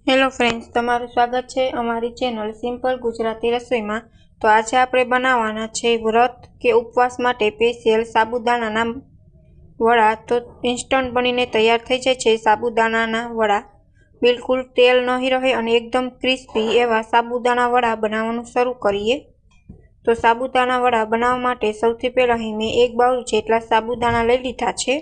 Hello friends, તમારું સ્વાગત છે અમારી ચેનલ સિમ્પલ ગુજરાતી રસોઈમાં। તો આજે આપણે બનાવવાના છે વ્રત કે ઉપવાસ માટે સ્પેશિયલ સાબુદાણાના વડા। તો ઇન્સ્ટન્ટ બનીને તૈયાર થઈ જાય છે સાબુદાણાના વડા। બિલકુલ તેલ નહીં રહે અને એકદમ ક્રિસ્પી એવા સાબુદાણા વડા બનાવવાનું શરૂ કરીએ। તો સાબુદાણા વડા બનાવવા માટે સૌથી પહેલાં અહીં મેં 1 બાઉલ જેટલા સાબુદાણા લઈ લીધા છે।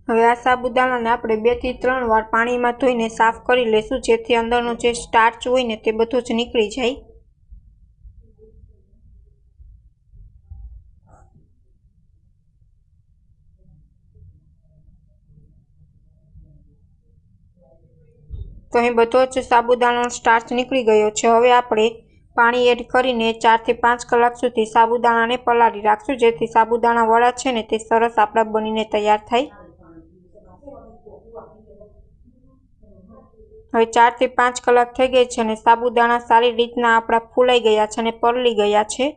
હવે આ સાબુદાણાને આપણે 2 થી 3 વાર પાણીમાં ધોઈને સાફ કરી લેશું, જેથી અંદરનો જે સ્ટાર્ચ હોય ને તે બધો જ નીકળી જાય। તો અહીં બધો જ સાબુદાણાનો સ્ટાર્ચ નીકળી ગયો છે। હવે આપણે પાણી એડ કરીને 4 થી 5 કલાક સુધી સાબુદાણાને પલાળી રાખશું, જેથી સાબુદાણા વડા છે ને તે સરસ આપણા બનીને તૈયાર થાય। હવે 4 થી 5 કલાક થઈ ગઈ છે અને સાબુદાણા સારી રીતના આપણા ફૂલાઈ ગયા છે અને પલળી ગયા છે।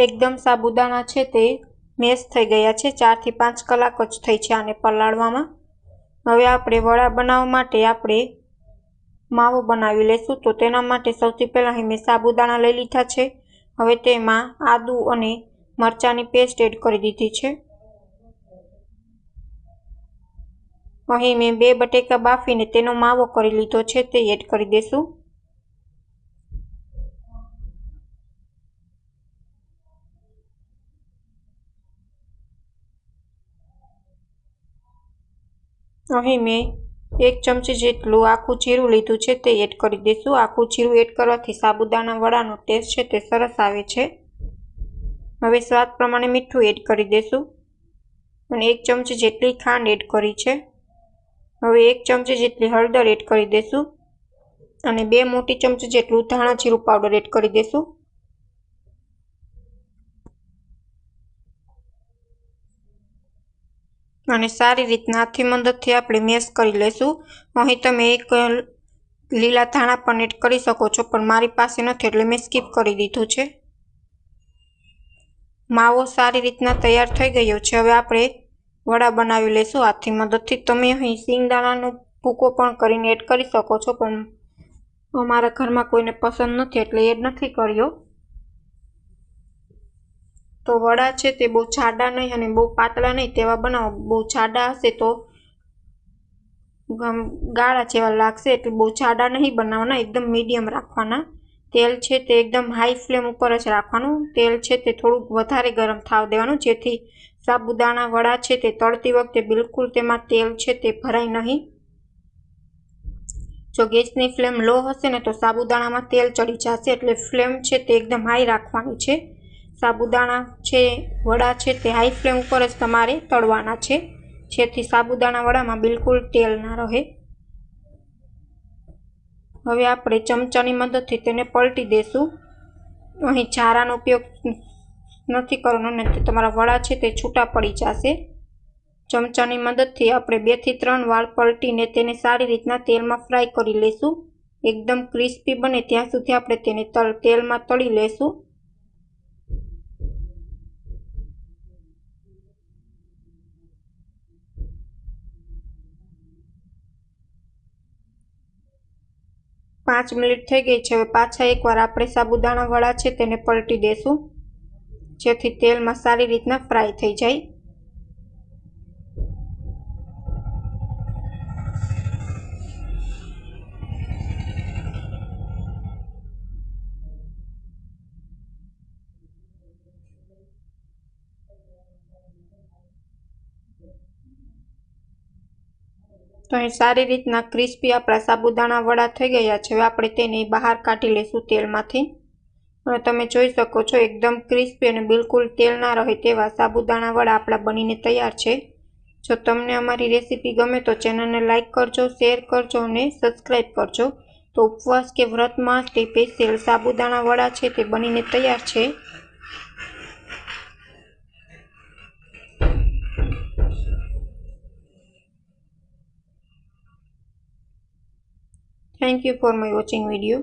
એકદમ સાબુદાણા છે તે મેશ થઈ ગયા છે। 4 થી 5 કલાક જ થઈ છે આને પલાળવામાં। હવે આપણે વડા બનાવવા માટે આપણે માવો બનાવી લઈશું। તો તેના માટે સૌથી પહેલાં અહીં મેં સાબુદાણા લઈ લીધા છે। હવે તેમાં આદુ અને મરચાંની પેસ્ટ એડ કરી દીધી છે। અહીં મેં 2 બટેકા બાફીને તેનો માવો કરી લીધો છે, તે એડ કરી દઈશું। અહીં મેં 1 ચમચી જેટલું આખું જીરું લીધું છે, તે એડ કરી દઈશું। આખું જીરું એડ કરવાથી સાબુદાણા વડાનો ટેસ્ટ છે તે સરસ આવે છે। હવે સ્વાદ પ્રમાણે મીઠું એડ કરી દઈશું અને 1 ચમચી જેટલી ખાંડ એડ કરી છે। હવે 1 ચમચી જેટલી હળદર એડ કરી દઈશું અને 2 મોટી ચમચી જેટલું ધાણા જીરું પાવડર એડ કરી દઈશું। અને સારી રીતના હાથની મદદથી આપણે મેશ કરી લઈશું। અહીં તમે 1 લીલા ધાણા પણ એડ કરી શકો છો, પણ મારી પાસે નથી એટલે મેં સ્કીપ કરી દીધું છે। માવો સારી રીતના તૈયાર થઈ ગયો છે। હવે આપણે વડા બનાવી લઈશું હાથની મદદથી। તમે અહીં સિંગદાણાનો ભૂકો પણ કરીને એડ કરી શકો છો, પણ અમારા ઘરમાં કોઈને પસંદ નથી એટલે એડ નથી કર્યો। તો વડા છે તે બહુ જાડા નહીં અને બહુ પાતળા નહીં તેવા બનાવો। બહુ જાડા હશે તો ગાળા જેવા લાગશે, એટલે બહુ જાડા નહીં બનાવવાના, એકદમ મીડિયમ રાખવાના। તેલ છે તે એકદમ હાઈ ફ્લેમ ઉપર જ રાખવાનું। તેલ છે તે થોડુંક વધારે ગરમ થવા દેવાનું, જેથી સાબુદાણા વડા છે તે તળતી વખતે બિલકુલ તેમાં તેલ છે તે ભરાય નહીં। જો ગેસની ફ્લેમ લો હશે ને તો સાબુદાણામાં તેલ ચડી જશે, એટલે ફ્લેમ છે તે એકદમ હાઈ રાખવાની છે। સાબુદાણા છે વડા છે તે હાઈ ફ્લેમ ઉપર જ તમારે તળવાના છે, જેથી સાબુદાણા વડામાં બિલકુલ તેલ ના રહે। હવે આપણે ચમચાની મદદથી તેને પલટી દઈશું। અહીં ઝારાનો ઉપયોગ નથી કરવાનો, નહીં તમારા વડા છે તે છૂટા પડી જશે। ચમચાની મદદથી આપણે 2 થી 3 વાર પલટીને તેને સારી રીતના તેલમાં ફ્રાય કરી લઈશું। એકદમ ક્રિસ્પી બને ત્યાં સુધી આપણે તેને તેલમાં તળી લઈશું। પાંચ મિનિટ થઈ ગઈ છે। હવે પાછા એકવાર આપણે સાબુદાણા વડા છે તેને પલટી દઈશું, જેથી તેલમાં સારી રીતના ફ્રાય થઈ જાય। તો અહીં સારી રીતના ક્રિસ્પી આપણા સાબુદાણા વડા થઈ ગયા છે। હવે આપણે તેને બહાર કાઢી લઈશું તેલમાંથી। અને તમે જોઈ શકો છો એકદમ ક્રિસ્પી અને બિલકુલ તેલ ના રહે તેવા સાબુદાણા વડા આપણા બનીને તૈયાર છે। જો તમને અમારી રેસીપી ગમે તો ચેનલને લાઇક કરજો, શેર કરજો અને સબસ્ક્રાઈબ કરજો। તો ઉપવાસ કે વ્રતમાં સ્પેશિયલ સાબુદાણા વડા છે તે બનીને તૈયાર છે। Thank you for my watching video.